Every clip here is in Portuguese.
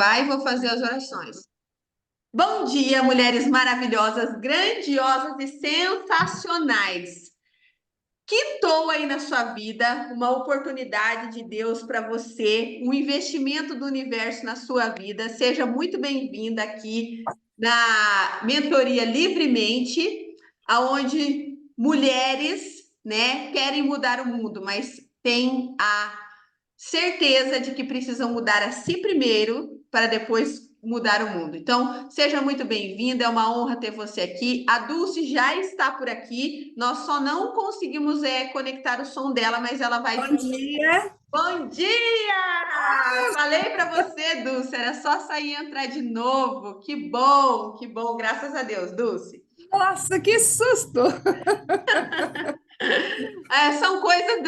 gravar e vou fazer as orações. Bom dia, mulheres maravilhosas, grandiosas e sensacionais. Quitou aí na sua vida uma oportunidade de Deus para você, um investimento do universo na sua vida. Seja muito bem-vinda aqui na Mentoria Livremente, aonde mulheres, né, querem mudar o mundo, mas têm a certeza de que precisam mudar a si primeiro para depois mudar o mundo. Então, seja muito bem-vinda, é uma honra ter você aqui. A Dulce já está por aqui, nós só não conseguimos conectar o som dela, mas ela vai... Bom dia! Bom dia! Falei para você, Dulce, era só sair e entrar de novo. Que bom, graças a Deus, Dulce. Nossa, que susto! São coisas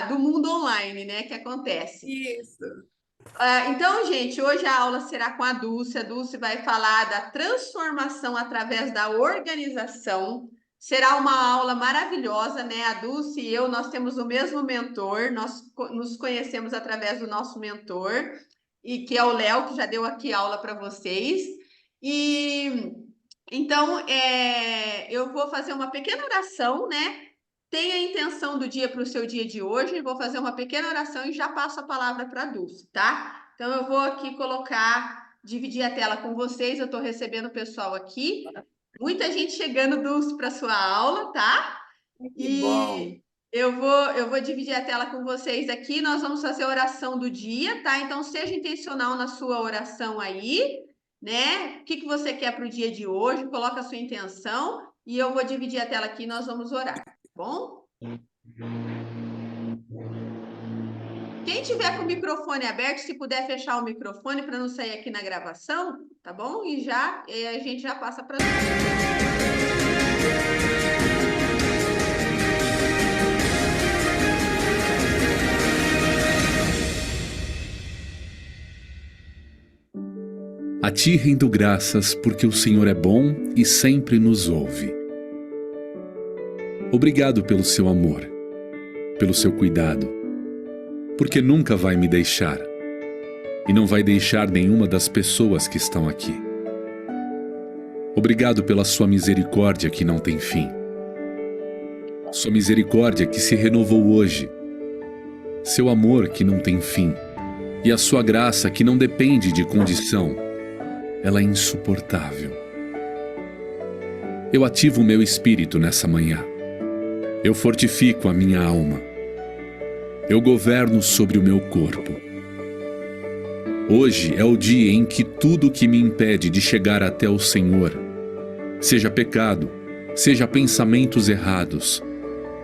do mundo online, né, que acontece. Isso. Então, gente, hoje a aula será com a Dulce. A Dulce vai falar da transformação através da organização. Será uma aula maravilhosa, né? A Dulce e eu, nós temos o mesmo mentor, nós nos conhecemos através do nosso mentor, e que é o Léo, que já deu aqui aula para vocês. E então, eu vou fazer uma pequena oração, né? Tenha a intenção do dia para o seu dia de hoje. Vou fazer uma pequena oração e já passo a palavra para a Dulce, tá? Então, eu vou aqui dividir a tela com vocês. Eu estou recebendo o pessoal aqui. Muita gente chegando, Dulce, para a sua aula, tá? Que bom! E eu vou dividir a tela com vocês aqui. Nós vamos fazer a oração do dia, tá? Então, seja intencional na sua oração aí, né? O que você quer para o dia de hoje? Coloca a sua intenção e eu vou dividir a tela aqui e nós vamos orar. Bom? Quem tiver com o microfone aberto, se puder fechar o microfone para não sair aqui na gravação, tá bom? E a gente já passa para A ti rendo graças porque o Senhor é bom e sempre nos ouve. Obrigado pelo seu amor, pelo seu cuidado, porque nunca vai me deixar e não vai deixar nenhuma das pessoas que estão aqui. Obrigado pela sua misericórdia que não tem fim. Sua misericórdia que se renovou hoje, seu amor que não tem fim e a sua graça que não depende de condição. Ela é insuportável. Eu ativo o meu espírito nessa manhã. Eu fortifico a minha alma. Eu governo sobre o meu corpo. Hoje é o dia em que tudo que me impede de chegar até o Senhor, seja pecado, seja pensamentos errados,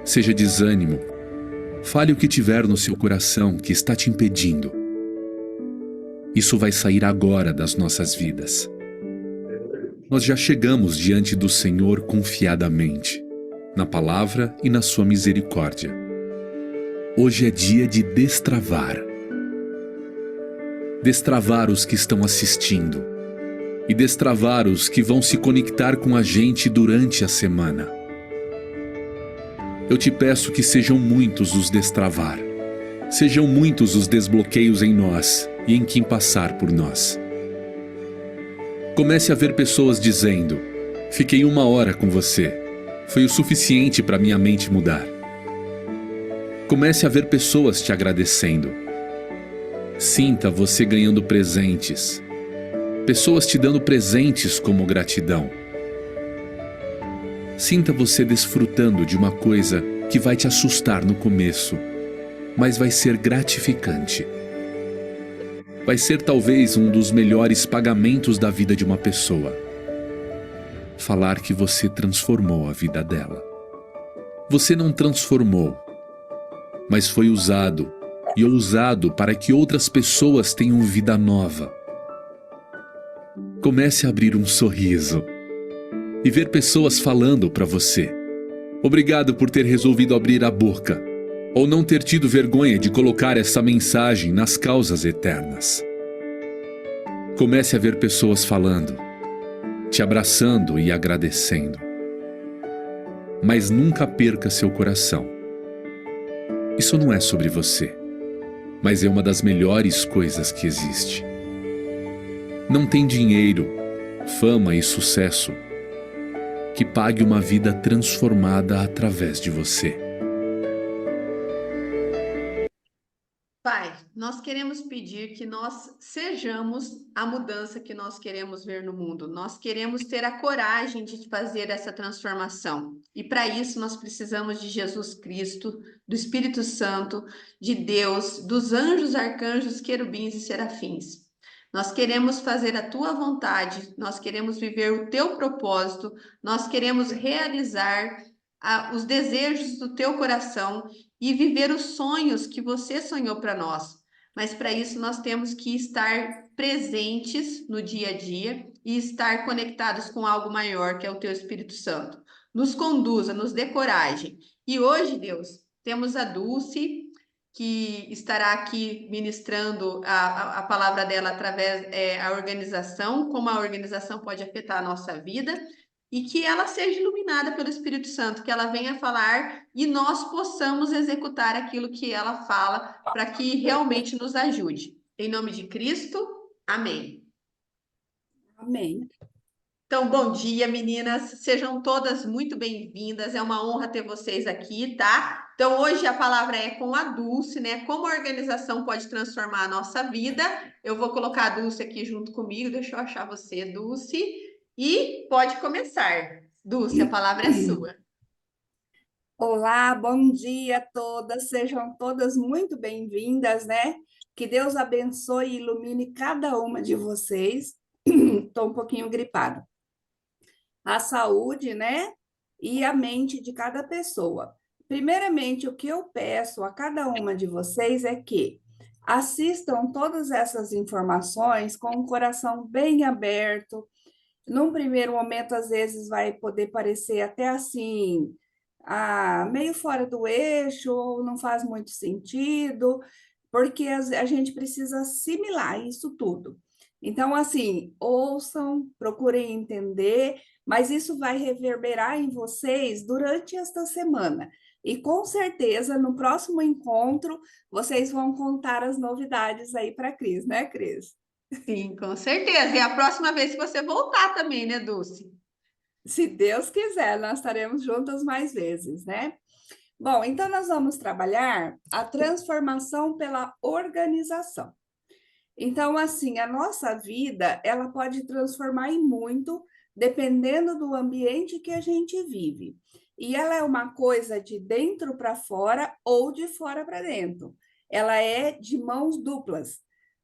seja desânimo, fale o que tiver no seu coração que está te impedindo. Isso vai sair agora das nossas vidas. Nós já chegamos diante do Senhor confiadamente, na palavra e na sua misericórdia. Hoje é dia de destravar. Destravar os que estão assistindo e destravar os que vão se conectar com a gente durante a semana. Eu te peço que sejam muitos os destravar. Sejam muitos os desbloqueios em nós e em quem passar por nós. Comece a ver pessoas dizendo: fiquei 1 hora com você. Foi o suficiente para minha mente mudar. Comece a ver pessoas te agradecendo. Sinta você ganhando presentes. Pessoas te dando presentes como gratidão. Sinta você desfrutando de uma coisa que vai te assustar no começo, mas vai ser gratificante. Vai ser talvez um dos melhores pagamentos da vida de uma pessoa. Falar que você transformou a vida dela. Você não transformou, mas foi usado e ousado para que outras pessoas tenham vida nova. Comece a abrir um sorriso e ver pessoas falando para você: obrigado por ter resolvido abrir a boca, ou não ter tido vergonha de colocar essa mensagem nas causas eternas. Comece a ver pessoas falando, te abraçando e agradecendo. Mas nunca perca seu coração. Isso não é sobre você, mas é uma das melhores coisas que existe. Não tem dinheiro, fama e sucesso que pague uma vida transformada através de você. Pai, nós queremos pedir que nós sejamos a mudança que nós queremos ver no mundo. Nós queremos ter a coragem de fazer essa transformação. E para isso nós precisamos de Jesus Cristo, do Espírito Santo, de Deus, dos anjos, arcanjos, querubins e serafins. Nós queremos fazer a tua vontade, nós queremos viver o teu propósito, nós queremos realizar os desejos do teu coração e viver os sonhos que você sonhou para nós. Mas para isso nós temos que estar presentes no dia a dia e estar conectados com algo maior, que é o teu Espírito Santo. Nos conduza, nos dê coragem. E hoje, Deus, temos a Dulce, que estará aqui ministrando a palavra dela através da organização, como a organização pode afetar a nossa vida, e que ela seja iluminada pelo Espírito Santo, que ela venha falar e nós possamos executar aquilo que ela fala, para que realmente nos ajude. Em nome de Cristo, amém. Amém. Então, bom dia, meninas. Sejam todas muito bem-vindas. É uma honra ter vocês aqui, tá? Então, hoje a palavra é com a Dulce, né? Como a organização pode transformar a nossa vida. Eu vou colocar a Dulce aqui junto comigo. Deixa eu achar você, Dulce. E pode começar. Dulce, a palavra é sua. Olá, bom dia a todas, sejam todas muito bem-vindas, né? Que Deus abençoe e ilumine cada uma de vocês. Estou um pouquinho gripada. A saúde, né? E a mente de cada pessoa. Primeiramente, o que eu peço a cada uma de vocês é que assistam todas essas informações com o coração bem aberto. Num primeiro momento, às vezes, vai poder parecer até assim, meio fora do eixo, ou não faz muito sentido, porque a gente precisa assimilar isso tudo. Então, assim, ouçam, procurem entender, mas isso vai reverberar em vocês durante esta semana. E com certeza, no próximo encontro, vocês vão contar as novidades aí para a Cris, né, Cris? Sim, com certeza. E a próxima vez que você voltar também, né, Dulce? Se Deus quiser, nós estaremos juntas mais vezes, né? Bom, então nós vamos trabalhar a transformação pela organização. Então, assim, a nossa vida, ela pode transformar em muito, dependendo do ambiente que a gente vive. E ela é uma coisa de dentro para fora ou de fora para dentro. Ela é de mãos duplas.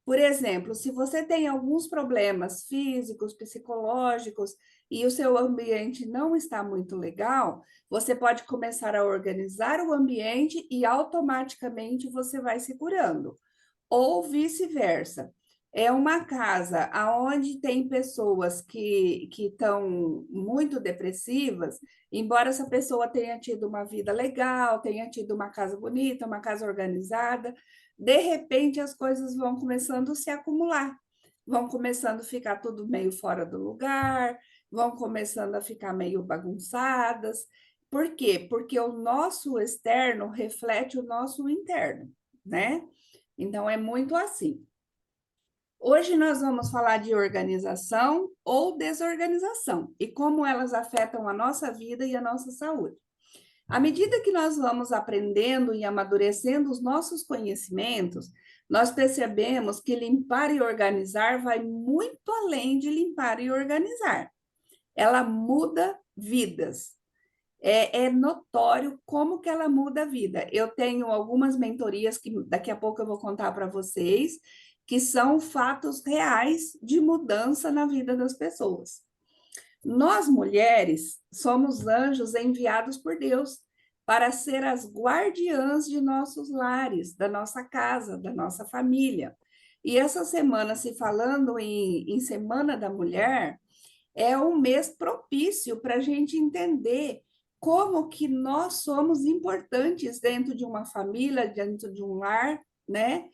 Por exemplo, se você tem alguns problemas físicos, psicológicos, e o seu ambiente não está muito legal, você pode começar a organizar o ambiente e automaticamente você vai se curando. Ou vice-versa. É uma casa onde tem pessoas que estão muito depressivas, embora essa pessoa tenha tido uma vida legal, tenha tido uma casa bonita, uma casa organizada, de repente as coisas vão começando a se acumular, vão começando a ficar tudo meio fora do lugar, vão começando a ficar meio bagunçadas. Por quê? Porque o nosso externo reflete o nosso interno, né? Então, é muito assim. Hoje nós vamos falar de organização ou desorganização e como elas afetam a nossa vida e a nossa saúde. À medida que nós vamos aprendendo e amadurecendo os nossos conhecimentos, nós percebemos que limpar e organizar vai muito além de limpar e organizar. Ela muda vidas. É notório como que ela muda a vida. Eu tenho algumas mentorias que daqui a pouco eu vou contar para vocês, que são fatos reais de mudança na vida das pessoas. Nós, mulheres, somos anjos enviados por Deus para ser as guardiãs de nossos lares, da nossa casa, da nossa família. E essa semana, se falando em Semana da Mulher, é um mês propício para a gente entender como que nós somos importantes dentro de uma família, dentro de um lar, né?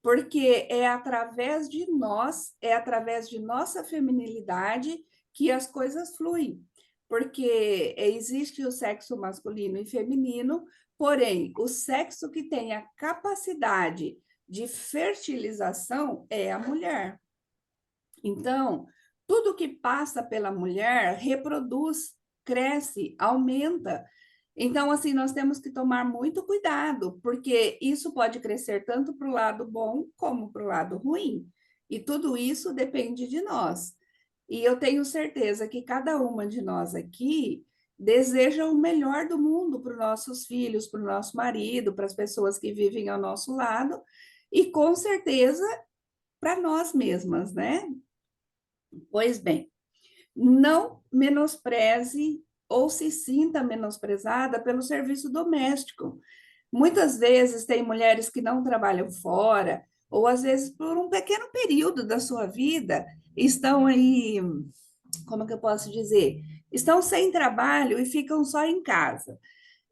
Porque é através de nós, é através de nossa feminilidade que as coisas fluem. Porque existe o sexo masculino e feminino, porém, o sexo que tem a capacidade de fertilização é a mulher. Então, tudo que passa pela mulher reproduz, cresce, aumenta. Então, assim, nós temos que tomar muito cuidado, porque isso pode crescer tanto para o lado bom como para o lado ruim. E tudo isso depende de nós. E eu tenho certeza que cada uma de nós aqui deseja o melhor do mundo para os nossos filhos, para o nosso marido, para as pessoas que vivem ao nosso lado, e com certeza para nós mesmas, né? Pois bem, não menospreze ou se sinta menosprezada pelo serviço doméstico. Muitas vezes tem mulheres que não trabalham fora, ou às vezes por um pequeno período da sua vida estão aí, como que eu posso dizer? Estão sem trabalho e ficam só em casa.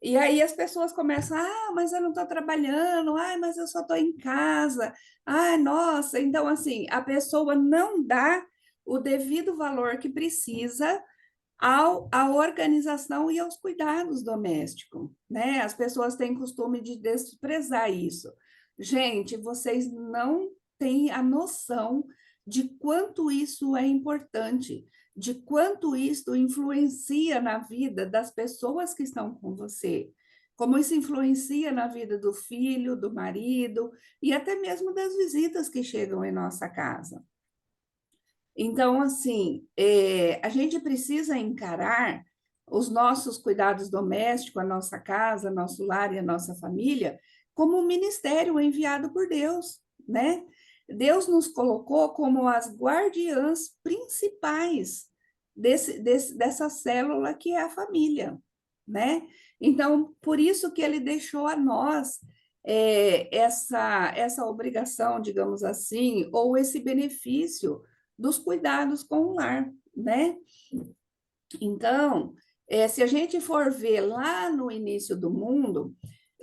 E aí as pessoas começam, mas eu não estou trabalhando, mas eu só estou em casa, nossa. Então, assim, a pessoa não dá o devido valor que precisa à organização e aos cuidados domésticos, né? As pessoas têm costume de desprezar isso. Gente, vocês não têm a noção de quanto isso é importante, de quanto isso influencia na vida das pessoas que estão com você, como isso influencia na vida do filho, do marido e até mesmo das visitas que chegam em nossa casa. Então, assim, a gente precisa encarar os nossos cuidados domésticos, a nossa casa, nosso lar e a nossa família, como um ministério enviado por Deus, né? Deus nos colocou como as guardiãs principais dessa célula que é a família, né? Então, por isso que ele deixou a nós essa obrigação, digamos assim, ou esse benefício dos cuidados com o lar, né? Então, se a gente for ver lá no início do mundo,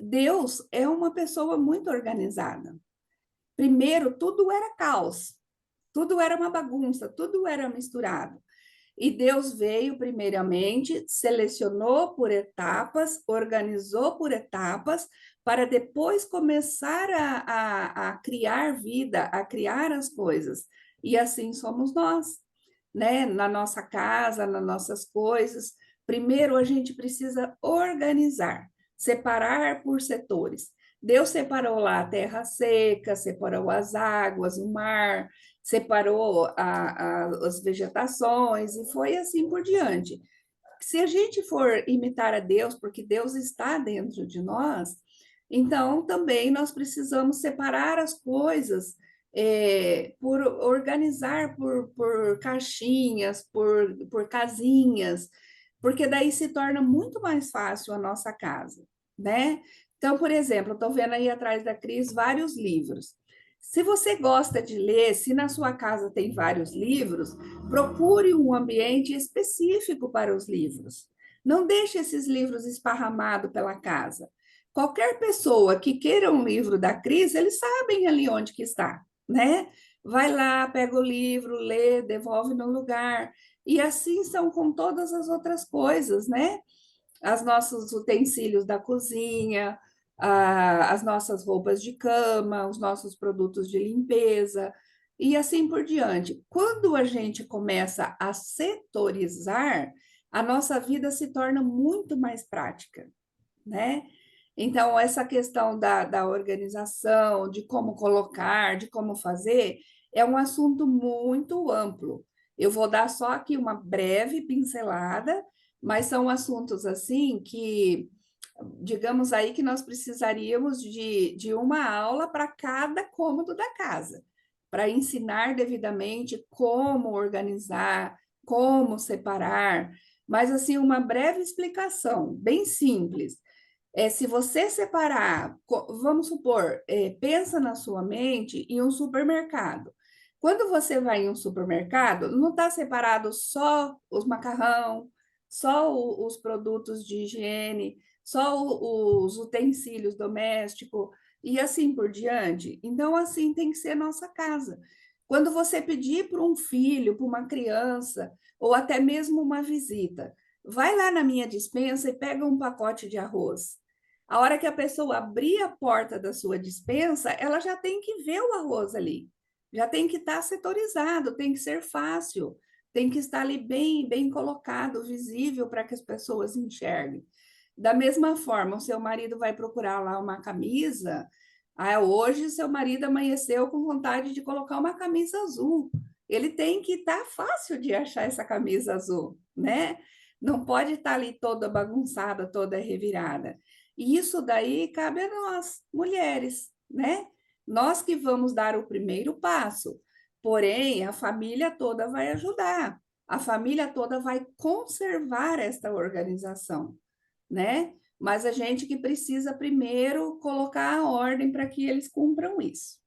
Deus é uma pessoa muito organizada. Primeiro, tudo era caos, tudo era uma bagunça, tudo era misturado. E Deus veio, primeiramente, selecionou por etapas, organizou por etapas, para depois começar a criar vida, a criar as coisas. E assim somos nós, né? Na nossa casa, nas nossas coisas. Primeiro, a gente precisa organizar, separar por setores. Deus separou lá a terra seca, separou as águas, o mar, separou as vegetações e foi assim por diante. Se a gente for imitar a Deus, porque Deus está dentro de nós, então também nós precisamos separar as coisas por organizar por caixinhas, por casinhas, porque daí se torna muito mais fácil a nossa casa, né? Então, por exemplo, eu estou vendo aí atrás da Cris vários livros. Se você gosta de ler, se na sua casa tem vários livros, procure um ambiente específico para os livros. Não deixe esses livros esparramados pela casa. Qualquer pessoa que queira um livro da Cris, eles sabem ali onde que está, né? Vai lá, pega o livro, lê, devolve no lugar. E assim são com todas as outras coisas, né? Os nossos utensílios da cozinha, as nossas roupas de cama, os nossos produtos de limpeza e assim por diante. Quando a gente começa a setorizar, a nossa vida se torna muito mais prática, né? Então, essa questão da organização, de como colocar, de como fazer, é um assunto muito amplo. Eu vou dar só aqui uma breve pincelada, mas são assuntos assim que, digamos aí, que nós precisaríamos de uma aula para cada cômodo da casa, para ensinar devidamente como organizar, como separar, mas assim, uma breve explicação, bem simples. Se você separar, vamos supor, pensa na sua mente em um supermercado. Quando você vai em um supermercado, não está separado só os macarrão, só os produtos de higiene, só os utensílios domésticos e assim por diante. Então, assim tem que ser a nossa casa. Quando você pedir para um filho, para uma criança, ou até mesmo uma visita, vai lá na minha despensa e pega um pacote de arroz. A hora que a pessoa abrir a porta da sua despensa, ela já tem que ver o arroz ali. já tem que estar setorizado, tem que ser fácil, tem que estar ali bem colocado, visível para que as pessoas enxerguem. Da mesma forma, o seu marido vai procurar lá uma camisa. Hoje, seu marido amanheceu com vontade de colocar uma camisa azul. Ele tem que estar fácil de achar essa camisa azul, né? Não pode estar ali toda bagunçada, toda revirada. E isso daí cabe a nós, mulheres, né? Nós que vamos dar o primeiro passo. Porém, a família toda vai ajudar. A família toda vai conservar esta organização, né? Mas a gente que precisa primeiro colocar a ordem para que eles cumpram isso.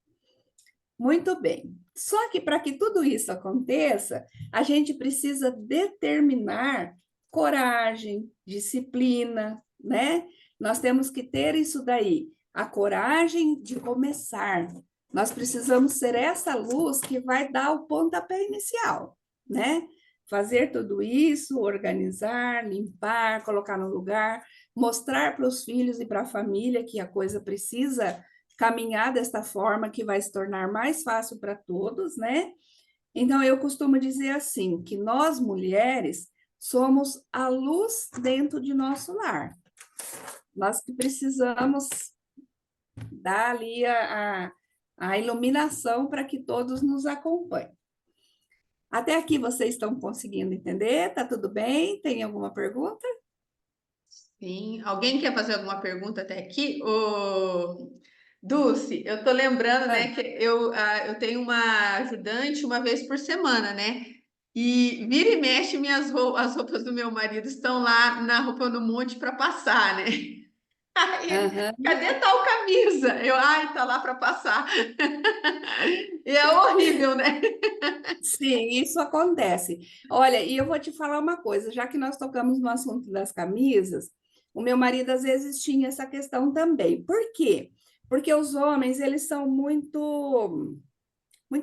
Muito bem. Só que para que tudo isso aconteça, a gente precisa determinar coragem, disciplina, né? Nós temos que ter isso daí, a coragem de começar. Nós precisamos ser essa luz que vai dar o pontapé inicial, né? Fazer tudo isso, organizar, limpar, colocar no lugar, mostrar para os filhos e para a família que a coisa precisa caminhar desta forma, que vai se tornar mais fácil para todos, né? Então, eu costumo dizer assim, que nós mulheres somos a luz dentro de nosso lar. Nós que precisamos dar ali a iluminação para que todos nos acompanhem. Até aqui vocês estão conseguindo entender? Tá tudo bem? Tem alguma pergunta? Sim. Alguém quer fazer alguma pergunta até aqui? Dulce, eu tô lembrando, né, que eu tenho uma ajudante uma vez por semana, né? E vira e mexe, as roupas do meu marido estão lá na roupa no monte para passar, né? Aí, Aham. cadê tal camisa? Ai, tá lá para passar. E é horrível, né? Sim, isso acontece. Olha, e eu vou te falar uma coisa, já que nós tocamos no assunto das camisas, o meu marido às vezes tinha essa questão também. Por quê? Porque os homens, eles são muito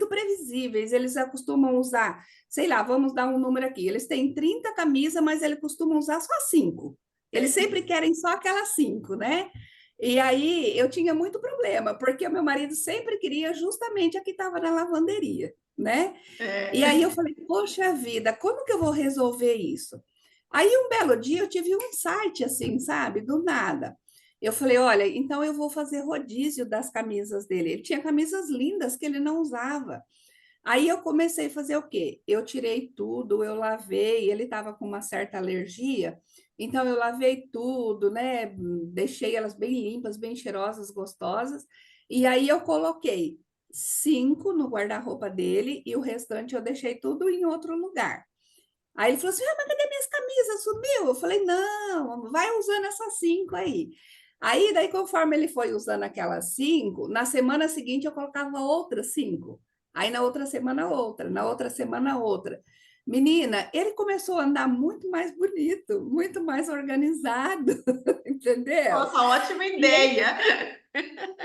previsíveis, eles acostumam usar, sei lá, vamos dar um número aqui, eles têm 30 camisas, mas eles costumam usar só 5. Eles sempre querem só aquelas 5, né? E aí eu tinha muito problema, porque o meu marido sempre queria justamente a que estava na lavanderia, né? E aí eu É. falei, poxa vida, como que eu vou resolver isso? Aí um belo dia eu tive um insight assim, sabe? Do nada. Eu falei, olha, então eu vou fazer rodízio das camisas dele. Ele tinha camisas lindas que ele não usava. Aí eu comecei a fazer o quê? Eu tirei tudo, eu lavei, ele estava com uma certa alergia, então eu lavei tudo, né? Deixei elas bem limpas, bem cheirosas, gostosas, e aí eu coloquei 5 no guarda-roupa dele e o restante eu deixei tudo em outro lugar. Aí ele falou assim: mas cadê minhas camisas? Sumiu? Eu falei: não, vai usando essas 5 aí. Aí, daí, conforme ele foi usando aquelas 5, na semana seguinte eu colocava outras 5. Aí, na outra semana, outra. Na outra semana, outra. Menina, ele começou a andar muito mais bonito, muito mais organizado, entendeu? Nossa, ótima E ele, ideia.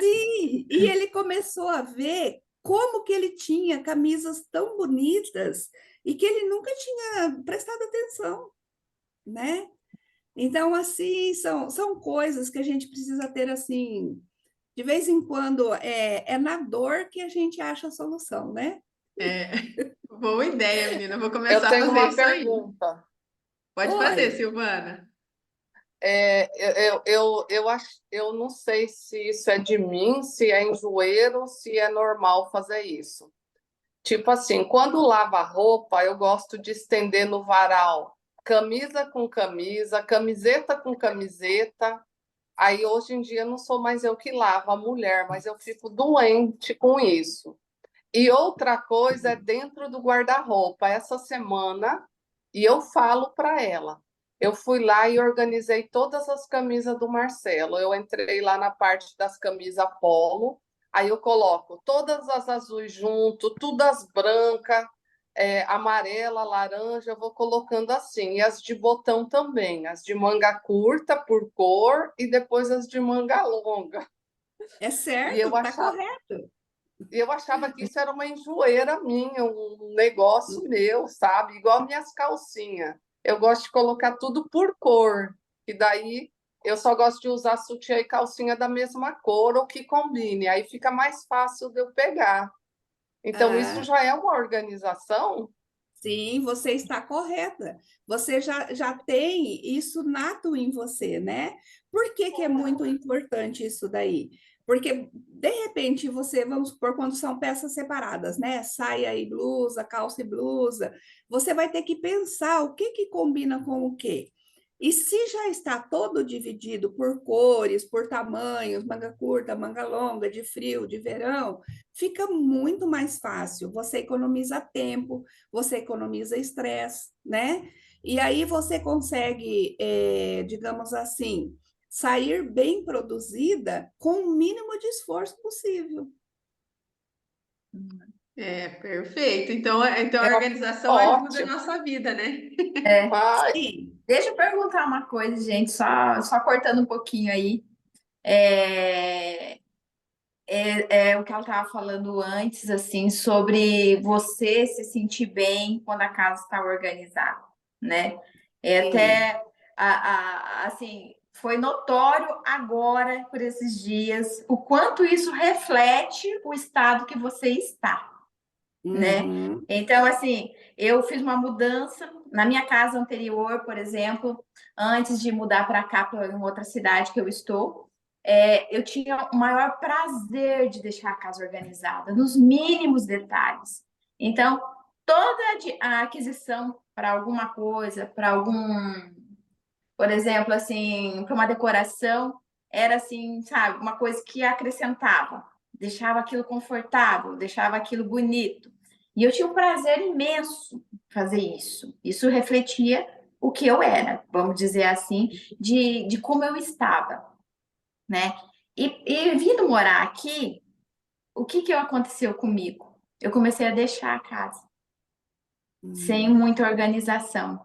sim, e ele começou a ver como que ele tinha camisas tão bonitas e que ele nunca tinha prestado atenção, né? Então, assim, são coisas que a gente precisa ter, assim, de vez em quando, é na dor que a gente acha a solução, né? É, boa ideia, menina. Vou Eu começar a tenho fazer uma isso aí. pergunta. Pode fazer, Oi. Silvana. Eu não sei se isso é de mim, se é enjoeiro, ou se é normal fazer isso. Tipo assim, quando lava a roupa, eu gosto de estender no varal camisa com camisa, camiseta com camiseta. Aí hoje em dia não sou mais eu que lavo, a mulher, mas eu fico doente com isso. E outra coisa é dentro do guarda-roupa. Essa semana, e eu falo para ela, eu fui lá e organizei todas as camisas do Marcelo. Eu entrei lá na parte das camisas polo, aí eu coloco todas as azuis junto, tudo as brancas, amarela, laranja, eu vou colocando assim. E as de botão também, as de manga curta por cor e depois as de manga longa. É E certo, eu tá achava correto. eu achava que isso era uma enjoeira minha, um negócio meu, sabe? Igual minhas calcinhas. Eu gosto de colocar tudo por cor, e daí eu só gosto de usar sutiã e calcinha da mesma cor ou que combine, aí fica mais fácil de eu pegar. Então, isso já é uma organização? Sim, você está correta. Você já tem isso nato em você, né? Por que que é muito importante isso daí? Porque, de repente, você, vamos supor, quando são peças separadas, né? Saia e blusa, calça e blusa, você vai ter que pensar o que que combina com o quê. E se já está todo dividido por cores, por tamanhos, manga curta, manga longa, de frio, de verão, fica muito mais fácil. Você economiza tempo, você economiza estresse, né? E aí você consegue, digamos assim, sair bem produzida com o mínimo de esforço possível. Perfeito. Então a É organização ajuda a ótimo. nossa vida, né? Ai, Sim, Deixa eu perguntar uma coisa, gente, só cortando um pouquinho aí. É, é o que ela estava falando antes, assim, sobre você se sentir bem quando a casa está organizada, né? É sim. até, assim, foi notório agora, por esses dias, o quanto isso reflete o estado que você está, né? Uhum, Então, assim, eu fiz uma mudança na minha casa anterior, por exemplo, antes de mudar para cá, para uma outra cidade que eu estou, eu tinha o maior prazer de deixar a casa organizada, nos mínimos detalhes. Então, toda a aquisição para alguma coisa, para algum, por exemplo, assim, para uma decoração, era assim, sabe, uma coisa que acrescentava, deixava aquilo confortável, deixava aquilo bonito. E eu tinha um prazer imenso em fazer isso. Isso refletia o que eu era, vamos dizer assim, de como eu estava, né? E vindo morar aqui, o que que aconteceu comigo? Eu comecei a deixar a casa sem uhum, muita organização.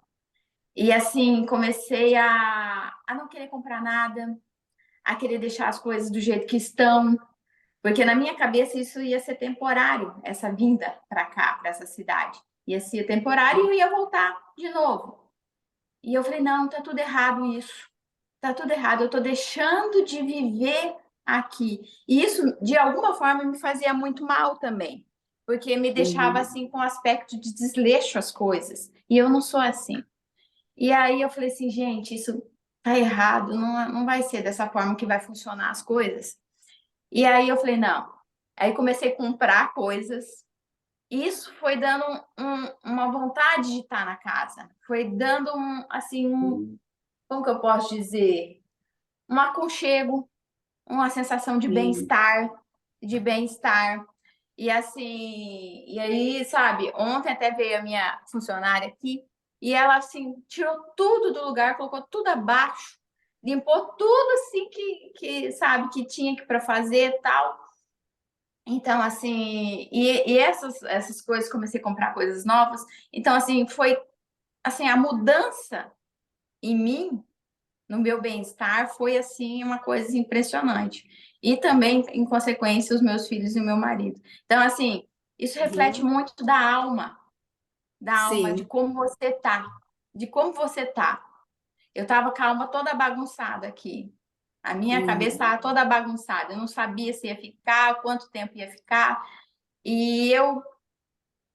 E assim, comecei a não querer comprar nada, a querer deixar as coisas do jeito que estão, porque na minha cabeça isso ia ser temporário, essa vinda para cá, para essa cidade. Ia ser temporário e eu ia voltar de novo. E eu falei, não, tá tudo errado isso. Tá tudo errado, eu tô deixando de viver aqui. E isso, de alguma forma, me fazia muito mal também, porque me deixava uhum. assim com aspecto de desleixo as coisas. E eu não sou assim. E aí eu falei assim, gente, isso tá errado, não vai ser dessa forma que vai funcionar as coisas. E aí eu falei, não. Aí comecei a comprar coisas. Isso foi dando uma vontade de estar na casa. Foi dando Sim, como que eu posso dizer? Um aconchego, uma sensação sim. de bem-estar. E assim, e aí, sabe, ontem até veio a minha funcionária aqui e ela assim tirou tudo do lugar, colocou tudo abaixo, limpou tudo assim que sabe que tinha que para fazer e tal. Então, assim, e essas coisas, comecei a comprar coisas novas. Então, assim, foi assim, a mudança em mim, no meu bem-estar, foi assim uma coisa impressionante. E também, em consequência, os meus filhos e o meu marido. Então, assim, isso reflete Uhum. muito da alma, de Sim. como você tá, de como você tá. Eu tava com a alma toda bagunçada aqui. A minha cabeça Uhum. estava toda bagunçada. Eu não sabia se ia ficar, quanto tempo ia ficar. E eu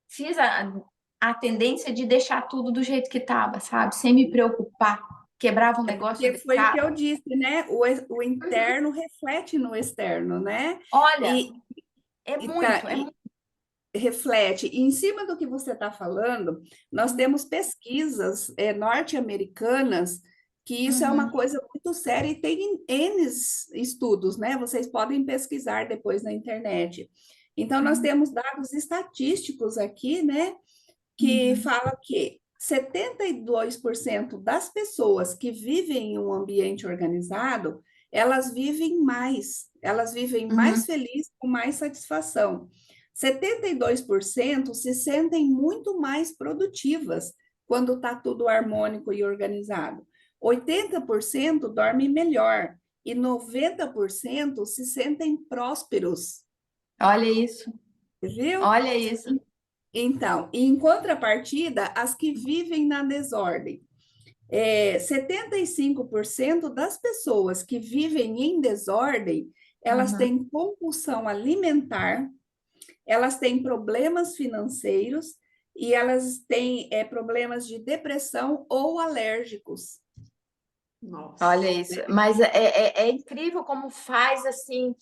fiz a tendência de deixar tudo do jeito que estava, sabe? Sem me preocupar. Quebrava um É negócio, eu porque foi o que eu deixava. disse, né? O interno reflete no externo, né? Olha, E, é e, muito, tá, é e muito. reflete. E em cima do que você está falando, nós temos pesquisas norte-americanas que isso é uma Uhum, coisa muito séria e tem N estudos, né? Vocês podem pesquisar depois na internet. Então, nós uhum, temos dados estatísticos aqui, né? Que uhum, fala que 72% das pessoas que vivem em um ambiente organizado, elas vivem mais uhum. felizes, com mais satisfação. 72% se sentem muito mais produtivas quando está tudo harmônico e organizado. 80% dormem melhor e 90% se sentem prósperos, Olha isso, viu? olha isso. Então, em contrapartida, as que vivem na desordem. 75% das pessoas que vivem em desordem, elas Uhum, têm compulsão alimentar, elas têm problemas financeiros e elas têm problemas de depressão ou alérgicos. Nossa. Olha isso, mas é incrível como faz assim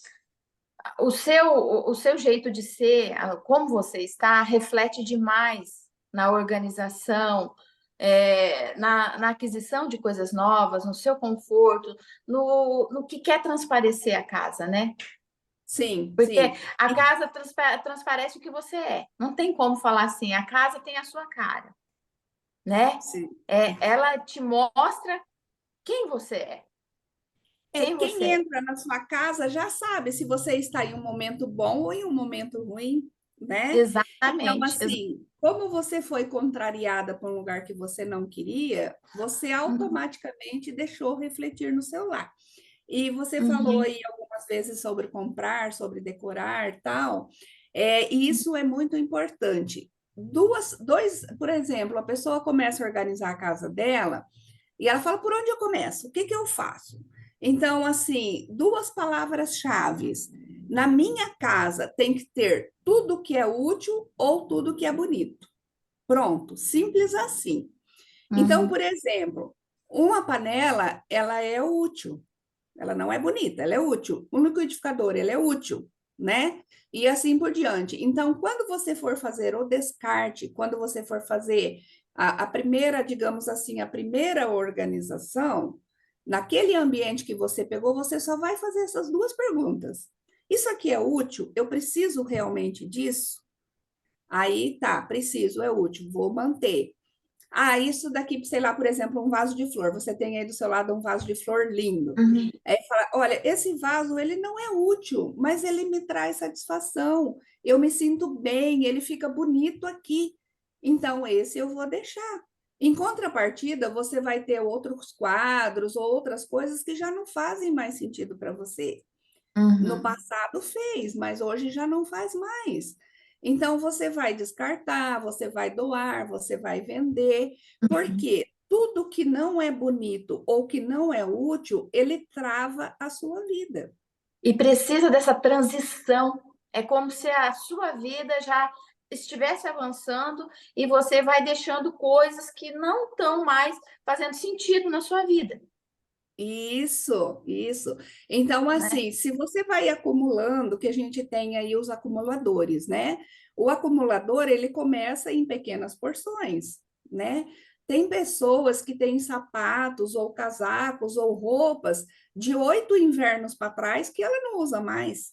o seu jeito de ser, como você está, reflete demais na organização, na aquisição de coisas novas, no seu conforto, no que quer transparecer a casa, né? Sim, Porque sim. a casa transparece o que você é. Não tem como falar assim, a casa tem a sua cara, né? Sim. Ela te mostra quem você é. Quem você Quem é. entra na sua casa já sabe se você está em um momento bom ou em um momento ruim, né? Então, Exatamente. assim, como você foi contrariada por um lugar que você não queria, você Uhum, automaticamente deixou refletir no seu lar. E você falou uhum, aí algumas vezes sobre comprar, sobre decorar, tal. E isso é muito importante. Por exemplo, a pessoa começa a organizar a casa dela e ela fala: por onde eu começo? O que que eu faço? Então, assim, duas palavras-chave. Na minha casa tem que ter tudo que é útil ou tudo que é bonito. Pronto, simples assim. Então, uhum, por exemplo, uma panela, ela é útil, ela não é bonita, ela é útil. Um liquidificador, ele é útil, né? E assim por diante. Então, quando você for fazer o descarte, quando você for fazer a primeira, digamos assim, a primeira organização, naquele ambiente que você pegou, você só vai fazer essas duas perguntas. Isso aqui é útil? Eu preciso realmente disso? Aí tá, preciso, é útil, vou manter. Ah, isso daqui, sei lá, por exemplo, um vaso de flor. Você tem aí do seu lado um vaso de flor lindo. uhum, Aí fala, olha, esse vaso ele não é útil, mas ele me traz satisfação. Eu me sinto bem, ele fica bonito aqui. Então esse eu vou deixar. Em contrapartida, você vai ter outros quadros ou outras coisas que já não fazem mais sentido para você. No uhum, passado fez, mas hoje já não faz mais. Então você vai descartar, você vai doar, você vai vender, uhum. porque tudo que não é bonito ou que não é útil, ele trava a sua vida. E precisa dessa transição. É como se a sua vida já estivesse avançando e você vai deixando coisas que não estão mais fazendo sentido na sua vida, Isso, isso. Então, né? assim, se você vai acumulando, que a gente tem aí os acumuladores, né? O acumulador, ele começa em pequenas porções, né? Tem pessoas que têm sapatos ou casacos ou roupas de 8 invernos para trás que ela não usa mais.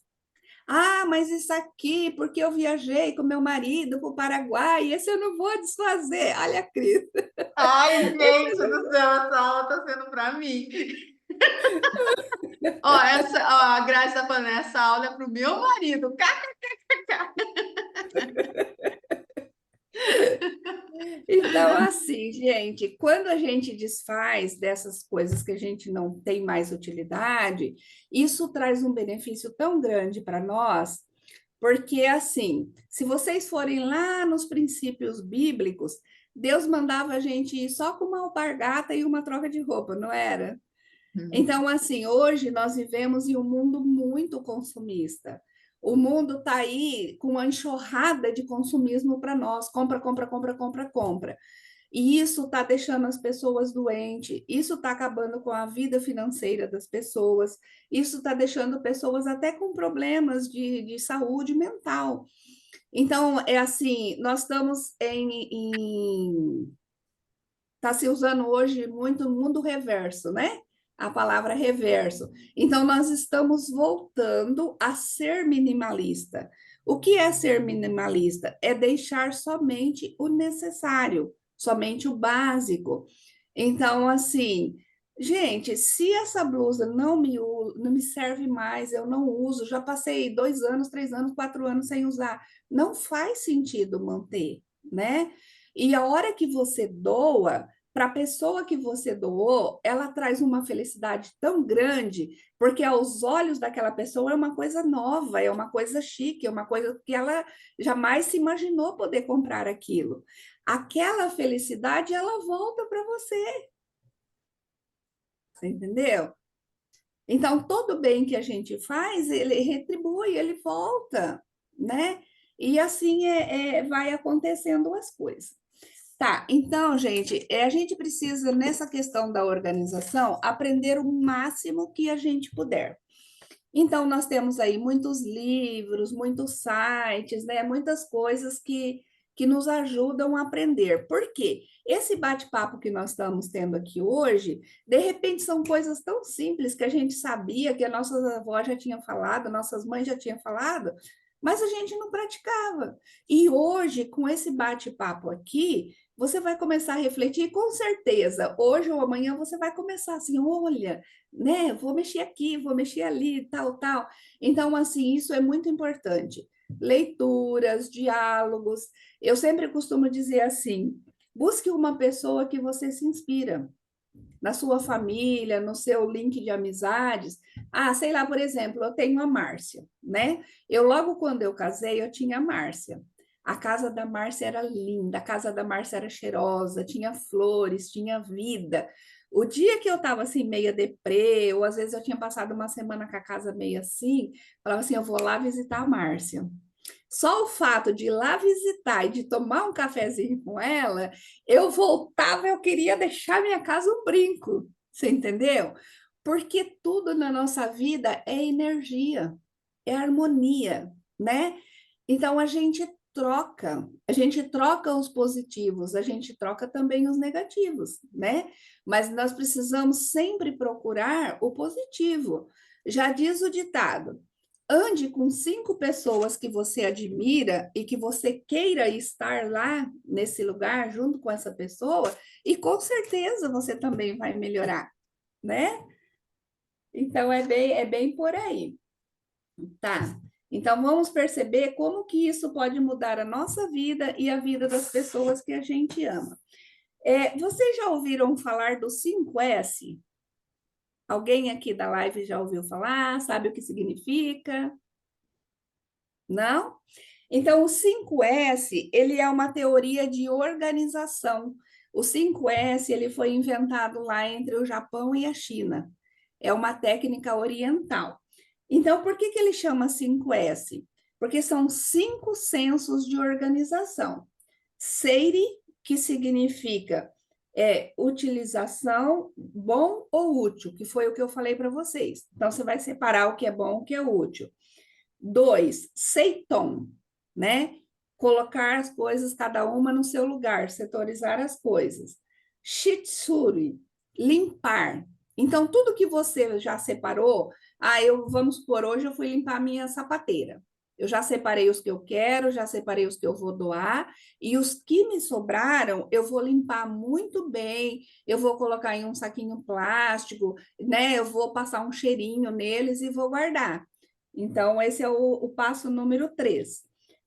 Ah, mas isso aqui, porque eu viajei com meu marido para o Paraguai, esse eu não vou desfazer. Olha, Cris. Ai, gente do céu, essa aula tá sendo para mim. Ó, a Graça tá falando, essa aula é pro meu marido. KKKK. Então, assim, gente, quando a gente desfaz dessas coisas que a gente não tem mais utilidade, isso traz um benefício tão grande para nós, porque, assim, se vocês forem lá nos princípios bíblicos, Deus mandava a gente ir só com uma alpargata e uma troca de roupa, não era? Então, assim, hoje nós vivemos em um mundo muito consumista. O mundo está aí com uma enxurrada de consumismo para nós. Compra, compra, compra, compra, compra. E isso está deixando as pessoas doentes, isso está acabando com a vida financeira das pessoas, isso está deixando pessoas até com problemas de saúde mental. Então, é assim, nós estamos está se usando hoje muito mundo reverso, né? A palavra reverso. Então, nós estamos voltando a ser minimalista. O que é ser minimalista? É deixar somente o necessário, somente o básico. Então, assim, gente, se essa blusa não me serve mais, eu não uso, já passei 2 anos, 3 anos, 4 anos sem usar, não faz sentido manter, né? E a hora que você doa, para a pessoa que você doou, ela traz uma felicidade tão grande, porque aos olhos daquela pessoa é uma coisa nova, é uma coisa chique, é uma coisa que ela jamais se imaginou poder comprar aquilo. Aquela felicidade, ela volta para você, entendeu? Então, todo bem que a gente faz, ele retribui, ele volta, né? E assim vai acontecendo as coisas. Tá, então, gente, a gente precisa, nessa questão da organização, aprender o máximo que a gente puder. Então, nós temos aí muitos livros, muitos sites, né? Muitas coisas que nos ajudam a aprender. Por quê? Esse bate-papo que nós estamos tendo aqui hoje, de repente, são coisas tão simples que a gente sabia, que a nossas avós já tinham falado, nossas mães já tinham falado, mas a gente não praticava. E hoje, com esse bate-papo aqui, você vai começar a refletir, e com certeza, hoje ou amanhã você vai começar assim, olha, né? Vou mexer aqui, vou mexer ali, tal, tal. Então, assim, isso é muito importante. Leituras, diálogos. Eu sempre costumo dizer assim: busque uma pessoa que você se inspira. Na sua família, no seu link de amizades. Ah, sei lá, por exemplo, eu tenho a Márcia, né? Logo quando eu casei, eu tinha a Márcia. A casa da Márcia era linda, a casa da Márcia era cheirosa, tinha flores, tinha vida. O dia que eu estava assim, meia deprê, ou às vezes eu tinha passado uma semana com a casa meio assim, falava assim: eu vou lá visitar a Márcia. Só o fato de ir lá visitar e de tomar um cafezinho com ela, eu voltava, eu queria deixar minha casa um brinco, você entendeu? Porque tudo na nossa vida é energia, é harmonia, né? Então a gente troca os positivos, a gente troca também os negativos, né? Mas nós precisamos sempre procurar o positivo. Já diz o ditado: ande com 5 pessoas que você admira e que você queira estar lá nesse lugar junto com essa pessoa, e com certeza você também vai melhorar, né? Então é bem por aí, tá? Então vamos perceber como que isso pode mudar a nossa vida e a vida das pessoas que a gente ama. Vocês já ouviram falar do 5S? Alguém aqui da live já ouviu falar? Sabe o que significa? Não? Então, o 5S, ele é uma teoria de organização. O 5S, ele foi inventado lá entre o Japão e a China. É uma técnica oriental. Então, por que ele chama 5S? Porque são 5 sensos de organização. Seiri, que significa utilização, bom ou útil, que foi o que eu falei para vocês. Então, você vai separar o que é bom e o que é útil. 2, seiton, né? Colocar as coisas, cada uma no seu lugar, setorizar as coisas. Shitsuri, limpar. Então, tudo que você já separou, vamos por hoje eu fui limpar a minha sapateira. Eu já separei os que eu quero, já separei os que eu vou doar, e os que me sobraram, eu vou limpar muito bem, eu vou colocar em um saquinho plástico, né? Eu vou passar um cheirinho neles e vou guardar. Então, esse é o passo número 3.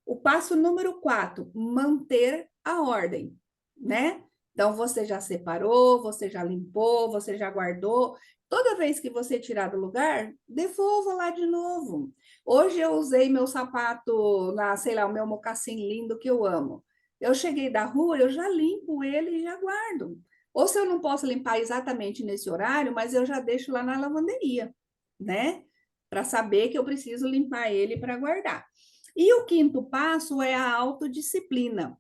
O passo número 4, manter a ordem, né? Então, você já separou, você já limpou, você já guardou. Toda vez que você tirar do lugar, devolva lá de novo. Hoje eu usei meu sapato, sei lá, o meu mocassim lindo que eu amo. Eu cheguei da rua, eu já limpo ele e já guardo. Ou se eu não posso limpar exatamente nesse horário, mas eu já deixo lá na lavanderia, né? Para saber que eu preciso limpar ele para guardar. E o quinto passo é a autodisciplina.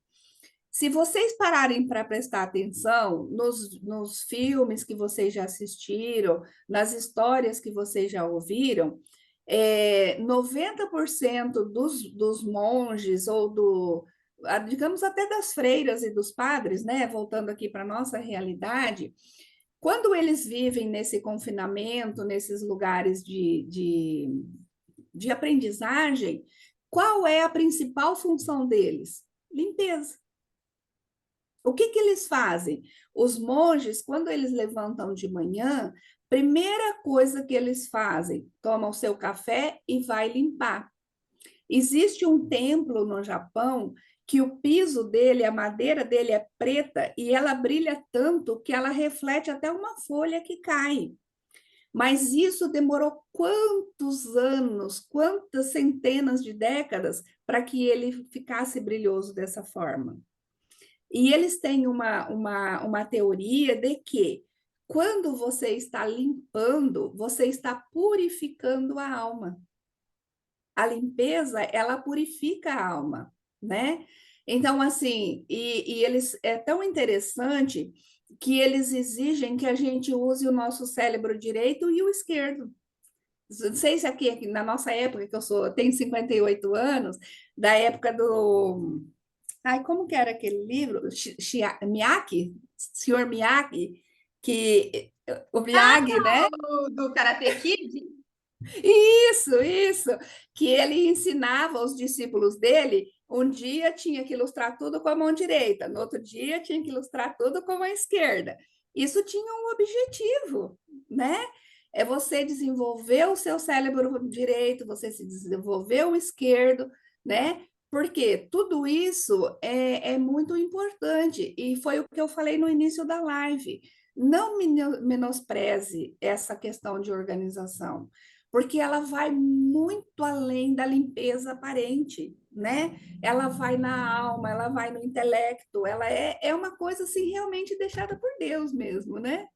Se vocês pararem para prestar atenção nos filmes que vocês já assistiram, nas histórias que vocês já ouviram, 90% dos monges ou digamos até das freiras e dos padres, né? Voltando aqui para a nossa realidade, quando eles vivem nesse confinamento, nesses lugares de aprendizagem, qual é a principal função deles? Limpeza. O que eles fazem? Os monges, quando eles levantam de manhã, primeira coisa que eles fazem, tomam o seu café e vai limpar. Existe um templo no Japão que o piso dele, a madeira dele é preta e ela brilha tanto que ela reflete até uma folha que cai. Mas isso demorou quantos anos, quantas centenas de décadas para que ele ficasse brilhoso dessa forma. E eles têm uma teoria de que quando você está limpando, você está purificando a alma. A limpeza, ela purifica a alma. né? Então, assim, e eles é tão interessante que eles exigem que a gente use o nosso cérebro direito e o esquerdo. Não sei se aqui na nossa época, que eu tenho 58 anos, da época do... Ai, como que era aquele livro? Miyagi? Senhor Miyagi, que o Miyagi, né? Do Karate Kid? Isso, que ele ensinava os discípulos dele, um dia tinha que ilustrar tudo com a mão direita, no outro dia tinha que ilustrar tudo com a mão esquerda. Isso tinha um objetivo, né? É você desenvolver o seu cérebro direito, você se desenvolver o esquerdo, né? Porque tudo isso é muito importante, e foi o que eu falei no início da live. Não menospreze essa questão de organização, porque ela vai muito além da limpeza aparente, né? Ela vai na alma, ela vai no intelecto, ela é uma coisa assim realmente deixada por Deus mesmo, né?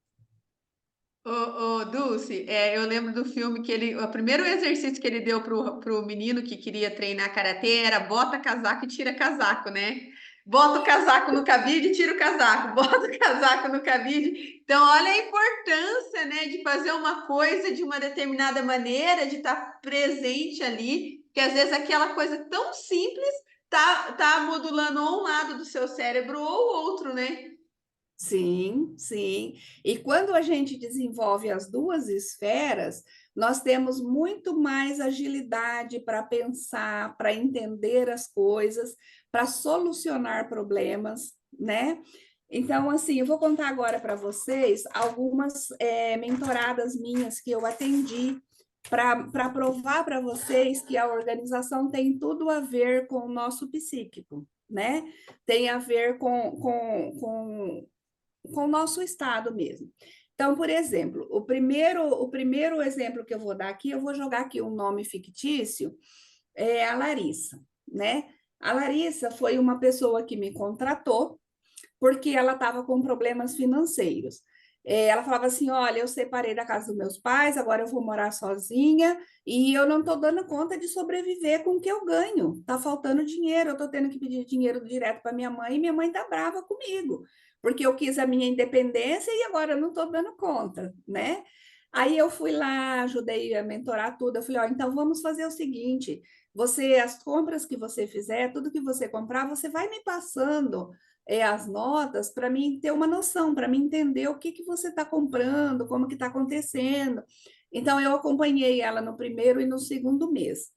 Ô, Dulce, eu lembro do filme que o primeiro exercício que ele deu pro menino que queria treinar karatê era bota casaco e tira casaco, né? Bota o casaco no cabide e tira o casaco, bota o casaco no cabide. Então, olha a importância, né, de fazer uma coisa de uma determinada maneira, de estar presente ali, que às vezes aquela coisa tão simples tá modulando ou um lado do seu cérebro ou outro, né? Sim, sim. E quando a gente desenvolve as duas esferas, nós temos muito mais agilidade para pensar, para entender as coisas, para solucionar problemas, né? Então, assim, eu vou contar agora para vocês algumas mentoradas minhas que eu atendi para provar para vocês que a organização tem tudo a ver com o nosso psíquico, né? Tem a ver com o nosso estado mesmo. Então, por exemplo, o primeiro exemplo que eu vou dar aqui, eu vou jogar aqui um nome fictício, é a Larissa, né? A Larissa foi uma pessoa que me contratou porque ela estava com problemas financeiros. Ela falava assim: olha, eu separei da casa dos meus pais, agora eu vou morar sozinha e eu não estou dando conta de sobreviver com o que eu ganho. Está faltando dinheiro, eu estou tendo que pedir dinheiro direto para minha mãe e minha mãe está brava comigo, porque eu quis a minha independência e agora eu não estou dando conta, né? Aí eu fui lá, ajudei a mentorar tudo. Eu falei: ó, então vamos fazer o seguinte: as compras que você fizer, tudo que você comprar, você vai me passando as notas para mim ter uma noção, para mim entender o que que você está comprando, como que está acontecendo. Então, eu acompanhei ela no primeiro e no segundo mês.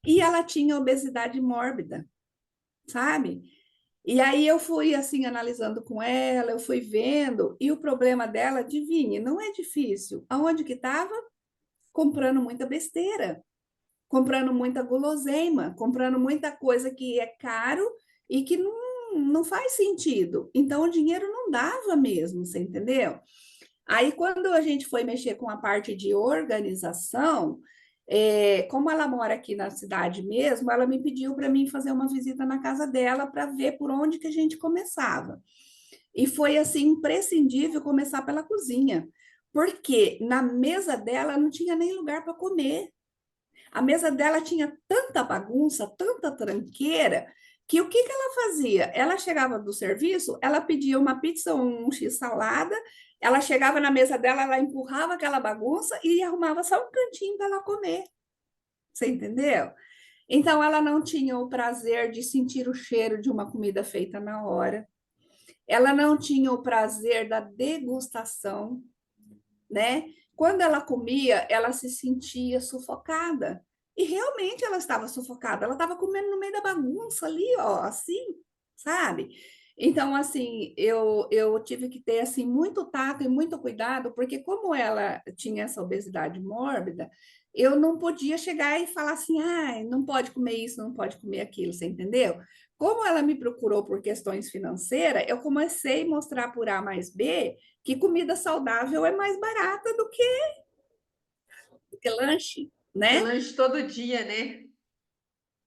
E ela tinha obesidade mórbida, sabe? E aí eu fui assim analisando com ela, eu fui vendo, e o problema dela, adivinhe, não é difícil. Aonde que estava? Comprando muita besteira, comprando muita guloseima, comprando muita coisa que é caro e que não faz sentido. Então, o dinheiro não dava mesmo, você entendeu? Aí, quando a gente foi mexer com a parte de organização, como ela mora aqui na cidade mesmo, ela me pediu para mim fazer uma visita na casa dela para ver por onde que a gente começava. E foi assim imprescindível começar pela cozinha, porque na mesa dela não tinha nem lugar para comer. A mesa dela tinha tanta bagunça, tanta tranqueira, que o que que ela fazia? Ela chegava do serviço, ela pedia uma pizza ou um x-salada, ela chegava na mesa dela, ela empurrava aquela bagunça e arrumava só um cantinho para ela comer. Você entendeu? Então, ela não tinha o prazer de sentir o cheiro de uma comida feita na hora. Ela não tinha o prazer da degustação, né? Quando ela comia, ela se sentia sufocada. E realmente ela estava sufocada, ela estava comendo no meio da bagunça ali, ó, assim, sabe? Então, assim, eu tive que ter, assim, muito tato e muito cuidado, porque como ela tinha essa obesidade mórbida, eu não podia chegar e falar assim, ah, não pode comer isso, não pode comer aquilo, você entendeu? Como ela me procurou por questões financeiras, eu comecei a mostrar por A mais B que comida saudável é mais barata do que lanche, Que né? lanche todo dia, né?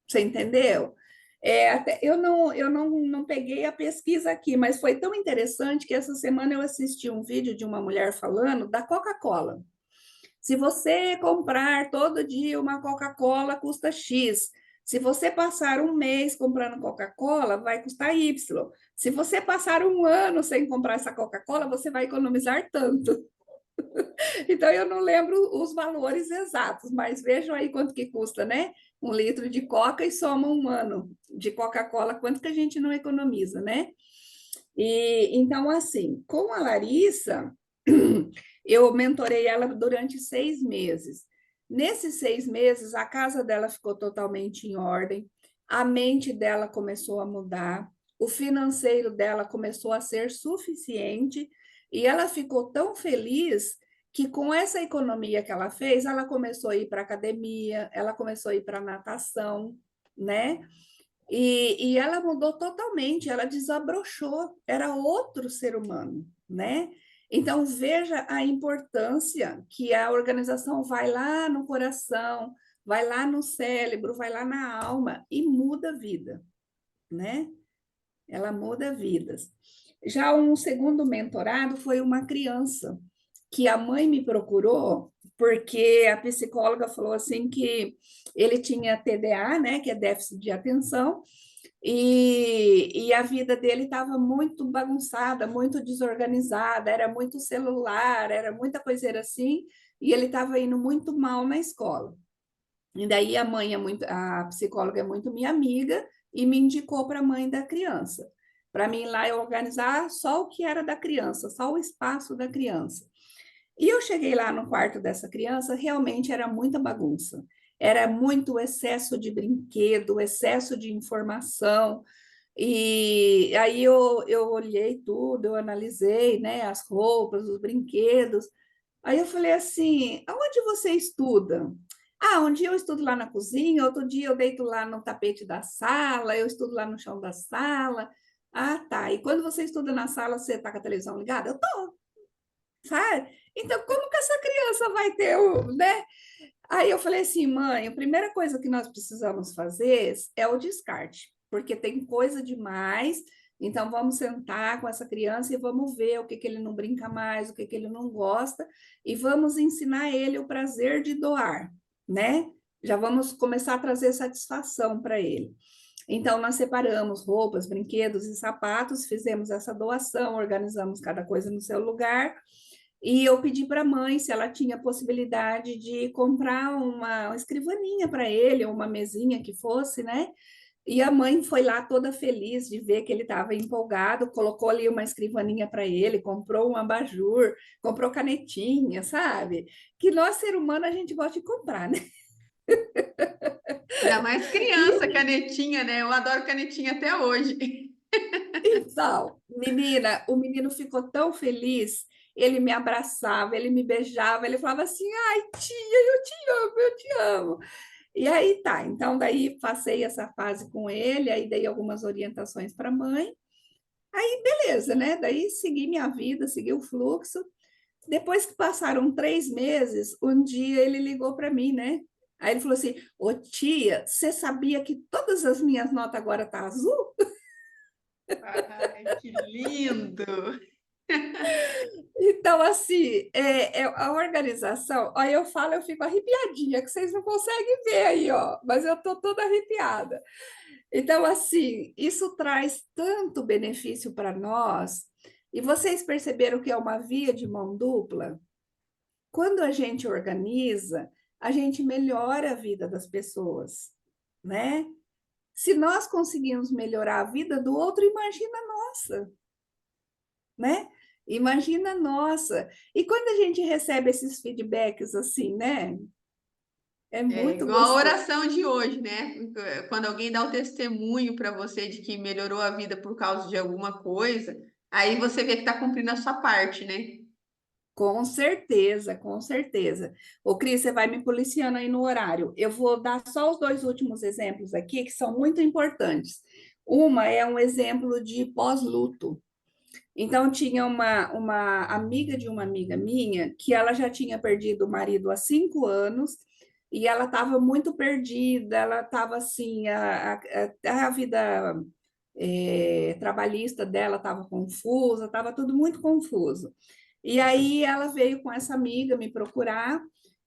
Você entendeu? Eu não peguei a pesquisa aqui, mas foi tão interessante que essa semana eu assisti um vídeo de uma mulher falando da Coca-Cola. Se você comprar todo dia uma Coca-Cola, custa X. Se você passar um mês comprando Coca-Cola, vai custar Y. Se você passar um ano sem comprar essa Coca-Cola, você vai economizar tanto. Então, eu não lembro os valores exatos, mas vejam aí quanto que custa, né? 1 litro de Coca e soma um ano de Coca-Cola, quanto que a gente não economiza, né? E então, assim, com a Larissa, eu mentorei ela durante 6 meses. Nesses 6 meses, a casa dela ficou totalmente em ordem, a mente dela começou a mudar, o financeiro dela começou a ser suficiente, e ela ficou tão feliz que com essa economia que ela fez, ela começou a ir para academia, ela começou a ir para natação, né? E ela mudou totalmente, ela desabrochou, era outro ser humano, né? Então, veja a importância que a organização vai lá no coração, vai lá no cérebro, vai lá na alma e muda a vida, né? Ela muda vidas. Já um segundo mentorado foi uma criança que a mãe me procurou porque a psicóloga falou assim que ele tinha TDA, né, que é déficit de atenção, e a vida dele estava muito bagunçada, muito desorganizada, era muito celular, era muita coiseira assim, e ele estava indo muito mal na escola. E daí a mãe é muito, a psicóloga é muito minha amiga e me indicou para a mãe da criança, para mim ir lá e organizar só o que era da criança, só o espaço da criança. E eu cheguei lá no quarto dessa criança, realmente era muita bagunça. Era muito excesso de brinquedo, excesso de informação. E aí eu olhei tudo, eu analisei, né, as roupas, os brinquedos. Aí eu falei assim: aonde você estuda? Ah, um dia eu estudo lá na cozinha, outro dia eu deito lá no tapete da sala, eu estudo lá no chão da sala. Ah, tá. E quando você estuda na sala, você está com a televisão ligada? Eu tô, sabe? Então, como que essa criança vai ter o, né? Aí eu falei assim, mãe, a primeira coisa que nós precisamos fazer é o descarte, porque tem coisa demais. Então, vamos sentar com essa criança e vamos ver o que que ele não brinca mais, o que que ele não gosta, e vamos ensinar ele o prazer de doar, né? Já vamos começar a trazer satisfação para ele. Então, nós separamos roupas, brinquedos e sapatos, fizemos essa doação, organizamos cada coisa no seu lugar. E eu pedi para a mãe se ela tinha possibilidade de comprar uma escrivaninha para ele, ou uma mesinha que fosse, né? E a mãe foi lá toda feliz de ver que ele estava empolgado, colocou ali uma escrivaninha para ele, comprou um abajur, comprou canetinha, sabe? Que nós, ser humano, a gente gosta de comprar, né? Ainda mais criança, canetinha, né? Eu adoro canetinha até hoje. Então, menina, o menino ficou tão feliz, ele me abraçava, ele me beijava, ele falava assim: ai, tia, eu te amo, eu te amo. E aí tá, então daí passei essa fase com ele, aí dei algumas orientações para a mãe, aí beleza, né? Daí segui minha vida, segui o fluxo. Depois que passaram 3 meses, um dia ele ligou para mim, né? Aí ele falou assim: ô tia, você sabia que todas as minhas notas agora tá azul? Ai, que lindo! Então, assim, a organização, aí eu falo, eu fico arrepiadinha, que vocês não conseguem ver aí, ó, mas eu tô toda arrepiada. Então, assim, isso traz tanto benefício para nós, e vocês perceberam que é uma via de mão dupla? Quando a gente organiza, a gente melhora a vida das pessoas, né? Se nós conseguimos melhorar a vida do outro, imagina a nossa, né? Imagina, nossa. E quando a gente recebe esses feedbacks assim, né? É É muito igual a gostoso. oração de hoje, né? Quando alguém dá o testemunho para você de que melhorou a vida por causa de alguma coisa, aí você vê que está cumprindo a sua parte, né? Com certeza, com certeza. Ô, Cris, você vai me policiando aí no horário. Eu vou dar só os 2 últimos exemplos aqui, que são muito importantes. Uma é um exemplo de pós-luto. Então, tinha uma amiga de uma amiga minha que ela já tinha perdido o marido há 5 anos e ela estava muito perdida, ela estava assim, a vida trabalhista dela estava confusa, estava tudo muito confuso. E aí ela veio com essa amiga me procurar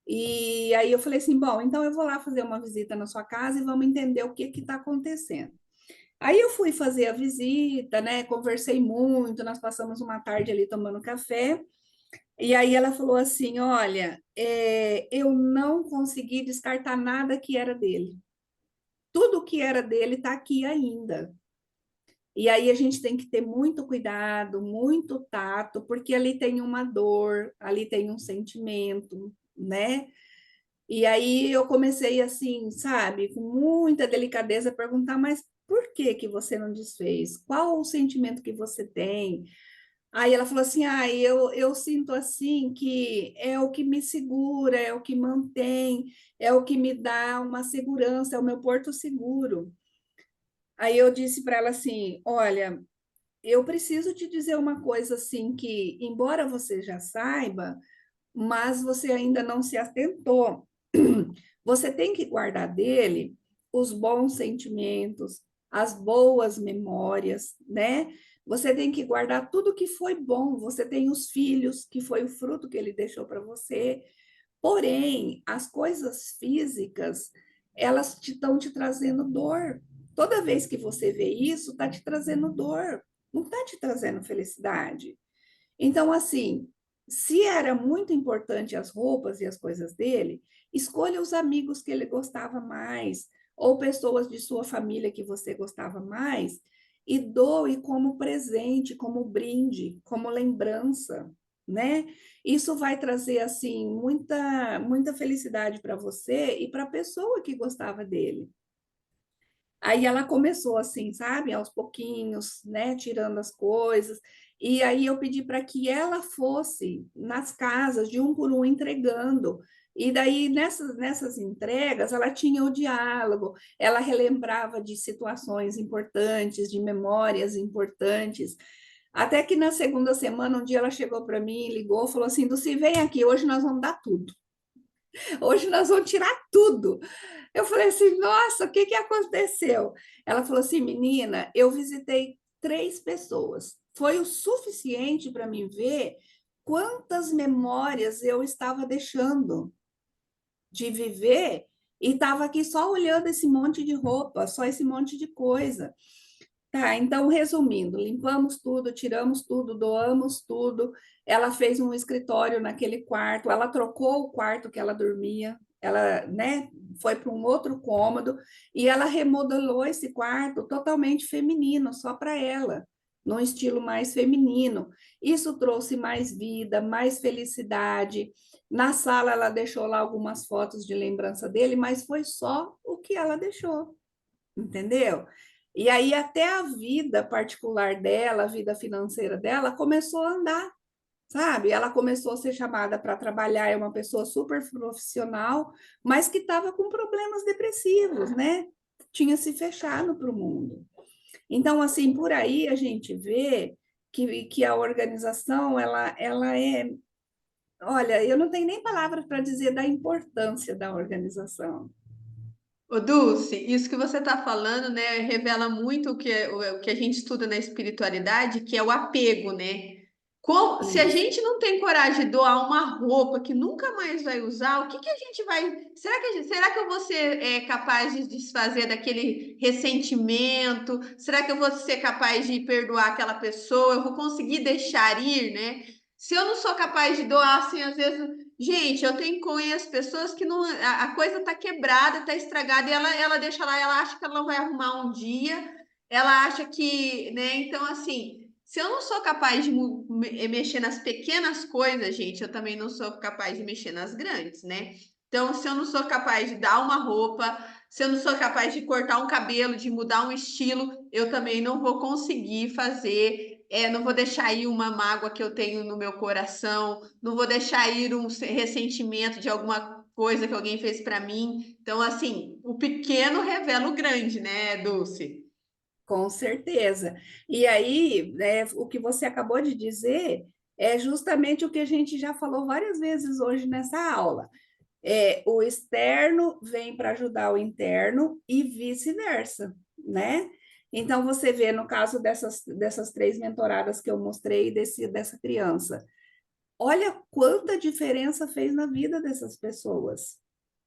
E aí eu falei assim, bom, então eu vou lá fazer uma visita na sua casa e vamos entender o que está acontecendo. Aí eu fui fazer a visita, né? Conversei muito, nós passamos uma tarde ali tomando café. E aí ela falou assim, olha, eu não consegui descartar nada que era dele. Tudo que era dele está aqui ainda. E aí a gente tem que ter muito cuidado, muito tato, porque ali tem uma dor, ali tem um sentimento, né? E aí eu comecei assim, sabe, com muita delicadeza a perguntar, mas por que que você não desfez? Qual o sentimento que você tem? Aí ela falou assim, eu sinto assim que é o que me segura, é o que mantém, é o que me dá uma segurança, é o meu porto seguro. Aí eu disse para ela assim, olha, eu preciso te dizer uma coisa assim que, embora você já saiba, mas você ainda não se atentou. Você tem que guardar dele os bons sentimentos, as boas memórias, né? Você tem que guardar tudo que foi bom. Você tem os filhos, que foi o fruto que ele deixou para você. Porém, as coisas físicas, elas estão te trazendo dor. Toda vez que você vê isso, está te trazendo dor, não está te trazendo felicidade. Então, assim, se era muito importante as roupas e as coisas dele, escolha os amigos que ele gostava mais, ou pessoas de sua família que você gostava mais, e doe como presente, como brinde, como lembrança, né? Isso vai trazer, assim, muita felicidade para você e para a pessoa que gostava dele. Aí ela começou assim, sabe, aos pouquinhos, né, tirando as coisas. E aí eu pedi para que ela fosse nas casas, de um por um, entregando. E daí, nessas entregas, ela tinha o diálogo, ela relembrava de situações importantes, de memórias importantes. Até que na segunda semana, um dia ela chegou para mim, ligou, falou assim: Dulce, vem aqui, hoje nós vamos dar tudo. Hoje nós vamos tirar tudo. Eu falei assim, nossa, o que que aconteceu? Ela falou assim, menina, eu visitei 3 pessoas. Foi o suficiente para mim ver quantas memórias eu estava deixando de viver e estava aqui só olhando esse monte de roupa, só esse monte de coisa. Tá, então, resumindo, limpamos tudo, tiramos tudo, doamos tudo. Ela fez um escritório naquele quarto, ela trocou o quarto que ela dormia, ela, né, foi para um outro cômodo e ela remodelou esse quarto totalmente feminino, só para ela, num estilo mais feminino. Isso trouxe mais vida, mais felicidade. Na sala, ela deixou lá algumas fotos de lembrança dele, mas foi só o que ela deixou, entendeu? E aí até a vida particular dela, a vida financeira dela começou a andar, sabe? Ela começou a ser chamada para trabalhar, é uma pessoa super profissional, mas que estava com problemas depressivos, né? Tinha se fechado para o mundo. Então, assim, por aí a gente vê que a organização, ela é... Olha, eu não tenho nem palavras para dizer da importância da organização. Ô, Dulce, isso que você está falando, né, revela muito o que a gente estuda na espiritualidade, que é o apego, né? Se a Isso. gente não tem coragem de doar uma roupa que nunca mais vai usar, o que que a gente vai. Será que eu vou ser capaz de desfazer daquele ressentimento? Será que eu vou ser capaz de perdoar aquela pessoa? Eu vou conseguir deixar ir, né? Se eu não sou capaz de doar, assim, às vezes. Gente, eu tenho conheço pessoas que não, a coisa tá quebrada, tá estragada, e ela deixa lá, ela acha que ela não vai arrumar um dia, ela acha que, né? Então, assim, se eu não sou capaz de mexer nas pequenas coisas, gente, eu também não sou capaz de mexer nas grandes, né? Então, se eu não sou capaz de dar uma roupa, se eu não sou capaz de cortar um cabelo, de mudar um estilo, eu também não vou conseguir fazer, não vou deixar ir uma mágoa que eu tenho no meu coração, não vou deixar ir um ressentimento de alguma coisa que alguém fez para mim. Então, assim, o pequeno revela o grande, né, Dulce? Com certeza. E aí, né, o que você acabou de dizer é justamente o que a gente já falou várias vezes hoje nessa aula. O externo vem para ajudar o interno e vice-versa, né? Então, você vê no caso dessas 3 mentoradas que eu mostrei dessa criança, olha quanta diferença fez na vida dessas pessoas,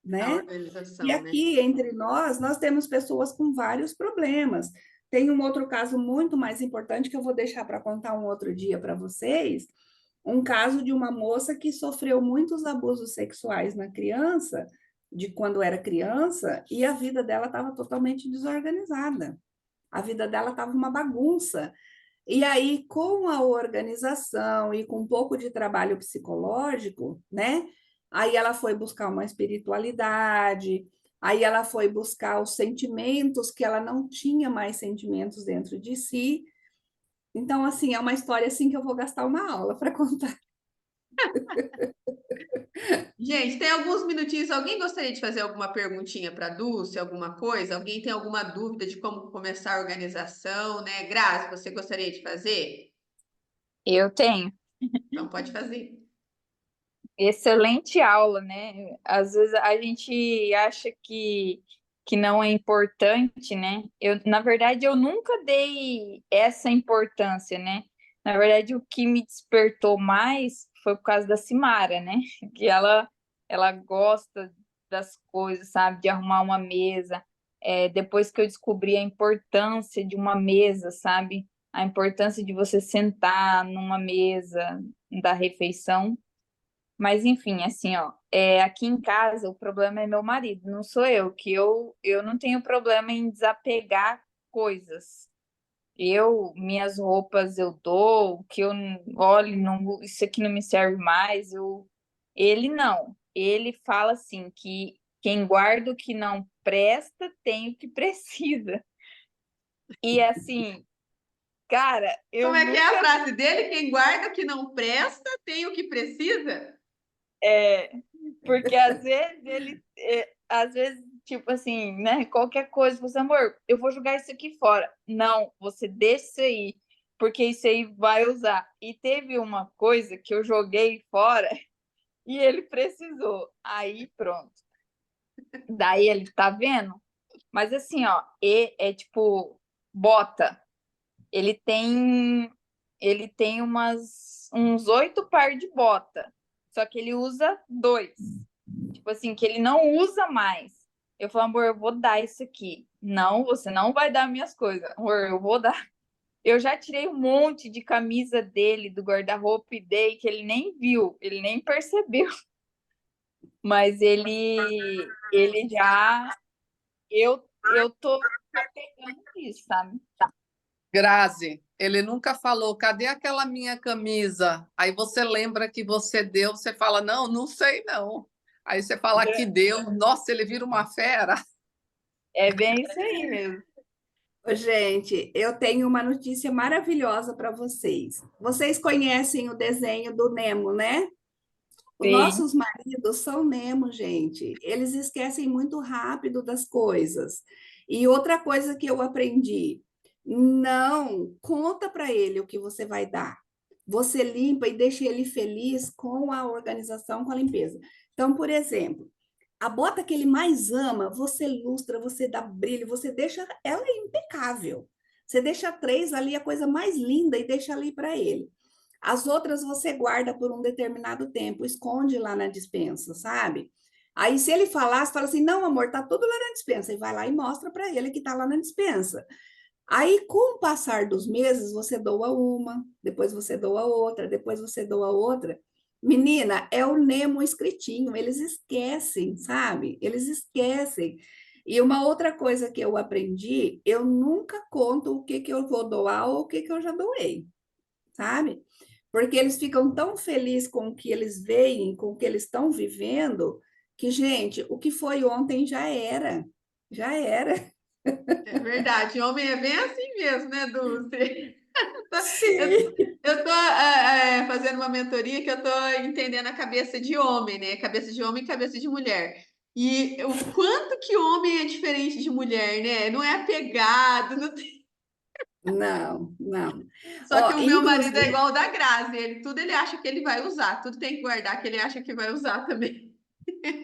A né? E organização, né? aqui entre nós temos pessoas com vários problemas. Tem um outro caso muito mais importante que eu vou deixar para contar um outro dia para vocês, um caso de uma moça que sofreu muitos abusos sexuais na criança, de quando era criança, e a vida dela estava totalmente desorganizada. A vida dela estava uma bagunça. E aí, com a organização e com um pouco de trabalho psicológico, né? Aí ela foi buscar uma espiritualidade, aí ela foi buscar os sentimentos que ela não tinha mais sentimentos dentro de si. Então, assim, é uma história assim que eu vou gastar uma aula para contar. Gente, tem alguns minutinhos. Alguém gostaria de fazer alguma perguntinha para a Dulce, alguma coisa? Alguém tem alguma dúvida de como começar a organização, né? Grazi, você gostaria de fazer? Eu tenho. Então pode fazer. Excelente aula, né? Às vezes a gente acha que não é importante, né? Na verdade, eu nunca dei essa importância, né? Na verdade, o que me despertou mais foi por causa da Simara, né? Que ela gosta das coisas, sabe? De arrumar uma mesa. Depois que eu descobri a importância de uma mesa, sabe? A importância de você sentar numa mesa da refeição. Mas enfim, assim, ó, aqui em casa o problema é meu marido, não sou eu, que eu não tenho problema em desapegar coisas. Minhas roupas eu dou, o que eu olho, não, isso aqui não me serve mais, ele não. Ele fala assim que quem guarda o que não presta tem o que precisa. E assim, cara, Como eu é que é a nunca frase dele? Quem guarda o que não presta tem o que precisa? É, porque às vezes, tipo assim, né? Qualquer coisa, você, amor, eu vou jogar isso aqui fora. Não, você deixa isso aí, porque isso aí vai usar. E teve uma coisa que eu joguei fora e ele precisou. Aí pronto. Daí ele tá vendo? Mas assim, ó, é tipo bota. Ele tem ele tem uns 8 par de bota. Só que ele usa 2. Tipo assim, que ele não usa mais. Eu falo, amor, eu vou dar isso aqui. Não, você não vai dar minhas coisas. Amor, eu vou dar. Eu já tirei um monte de camisa dele, do guarda-roupa e dei, que ele nem viu, ele nem percebeu. Mas ele já. Eu tô pegando isso, sabe? Grazi, ele nunca falou, cadê aquela minha camisa? Aí você lembra que você deu, você fala, não, não sei não. Aí você fala que deu, nossa, ele vira uma fera. É bem isso aí mesmo. Ô, gente, eu tenho uma notícia maravilhosa para vocês. Vocês conhecem o desenho do Nemo, né? Os Sim. nossos maridos são Nemo, gente. Eles esquecem muito rápido das coisas. E outra coisa que eu aprendi, não conta para ele o que você vai dar. Você limpa e deixa ele feliz com a organização, com a limpeza. Então, por exemplo, a bota que ele mais ama, você lustra, você dá brilho, você deixa ela impecável. Você deixa 3 ali, a coisa mais linda, e deixa ali para ele. As outras você guarda por um determinado tempo, esconde lá na despensa, sabe? Aí, se ele falar, você fala assim: não, amor, tá tudo lá na despensa. E vai lá e mostra para ele que tá lá na despensa. Aí, com o passar dos meses, você doa uma, depois você doa outra, depois você doa outra. Menina, é o Nemo escritinho, eles esquecem, sabe? Eles esquecem. E uma outra coisa que eu aprendi, eu nunca conto o que que eu vou doar ou o que que eu já doei, sabe? Porque eles ficam tão felizes com o que eles veem, com o que eles estão vivendo, que, gente, o que foi ontem já era, já era. É verdade, homem é bem assim mesmo, né, Dulce? Eu, Sim. eu tô fazendo uma mentoria que eu tô entendendo a cabeça de homem, né? Cabeça de homem e cabeça de mulher. E o quanto que homem é diferente de mulher, né? Não é apegado, não tem... Não, não. Só que Ó, o meu marido é inclusive, igual o da Grazi, tudo ele acha que ele vai usar, tudo tem que guardar que ele acha que vai usar também.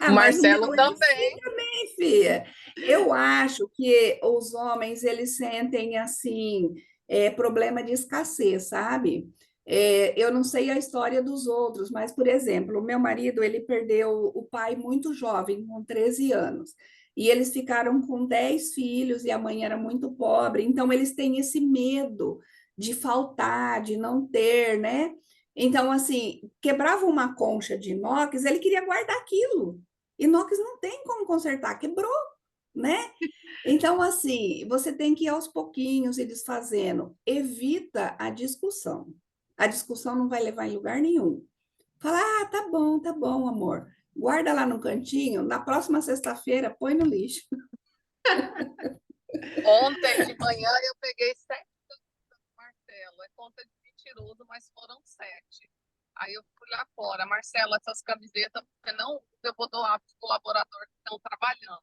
ah, mas o Marcelo meu é assim também. também, filha. Eu acho que os homens, eles sentem, assim, problema de escassez, sabe? Eu não sei a história dos outros, mas, por exemplo, o meu marido, ele perdeu o pai muito jovem, com 13 anos. E eles ficaram com 10 filhos e a mãe era muito pobre. Então, eles têm esse medo de faltar, de não ter, né? Então, assim, quebrava uma concha de inox, ele queria guardar aquilo. Inox não tem como consertar, quebrou, né? Então, assim, você tem que ir aos pouquinhos e desfazendo. Evita a discussão. A discussão não vai levar em lugar nenhum. Fala, ah, tá bom, amor. Guarda lá no cantinho, na próxima sexta-feira, põe no lixo. Ontem de manhã eu peguei 7 Marcelo. É conta de mentiroso, mas foram 7. Aí eu fui lá fora, Marcelo, essas camisetas, você não, eu vou doar para os colaboradores que estão trabalhando.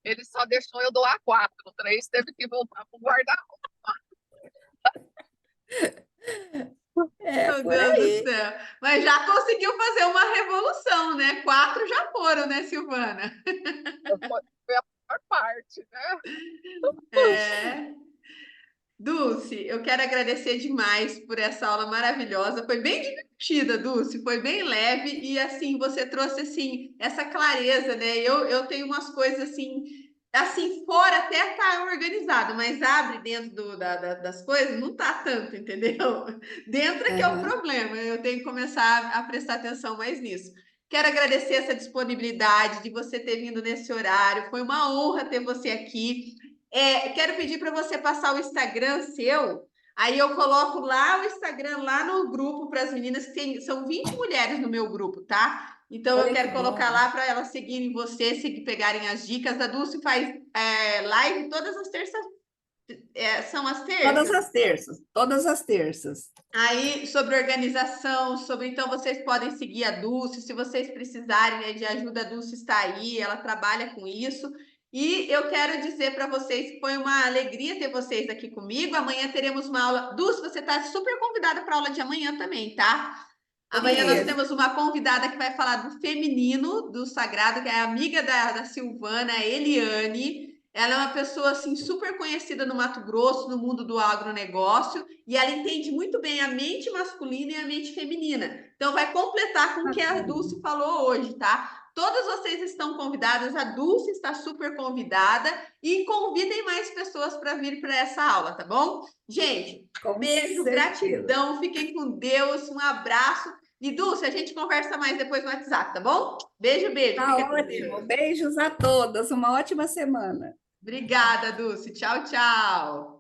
Ele só deixou eu doar 4, 3 teve que voltar para o guarda-roupa. É, Meu por Deus do aí. céu. Mas já conseguiu fazer uma revolução, né? 4 já foram, né, Silvana? Foi a maior parte, né? É. Dulce, eu quero agradecer demais por essa aula maravilhosa. Foi bem divertida, Dulce, foi bem leve e assim você trouxe assim essa clareza, né? Eu tenho umas coisas assim fora até tá organizado, mas abre dentro das coisas não tá tanto, entendeu? Dentro é que é o Aham. problema. Eu tenho que começar a prestar atenção mais nisso. Quero agradecer essa disponibilidade de você ter vindo nesse horário. Foi uma honra ter você aqui. Quero pedir para você passar o Instagram seu. Aí eu coloco lá o Instagram lá no grupo para as meninas, que são 20 mulheres no meu grupo, tá? Então eu Olha que quero colocar bom. lá para elas seguirem você, pegarem as dicas. A Dulce faz live todas as terças. São as Todas terças? as terças, todas as terças. Aí, sobre organização, então vocês podem seguir a Dulce, se vocês precisarem, né, de ajuda, a Dulce está aí, ela trabalha com isso. E eu quero dizer para vocês que foi uma alegria ter vocês aqui comigo. Amanhã teremos uma aula. Dulce, você está super convidada para a aula de amanhã também, tá? Amanhã nós Isso. temos uma convidada que vai falar do feminino, do sagrado, que é amiga da Silvana, a Eliane. Ela é uma pessoa assim super conhecida no Mato Grosso, no mundo do agronegócio, e ela entende muito bem a mente masculina e a mente feminina. Então vai completar com o que a Bacana. Dulce falou hoje, tá? Todas vocês estão convidadas, a Dulce está super convidada e convidem mais pessoas para vir para essa aula, tá bom? Gente, Com beijo, certeza. gratidão, fiquem com Deus, um abraço. E Dulce, a gente conversa mais depois no WhatsApp, tá bom? Beijo, beijo, Tá fica com ótimo. Deus. Beijos a todas. Uma ótima semana. Obrigada, Dulce. Tchau, tchau.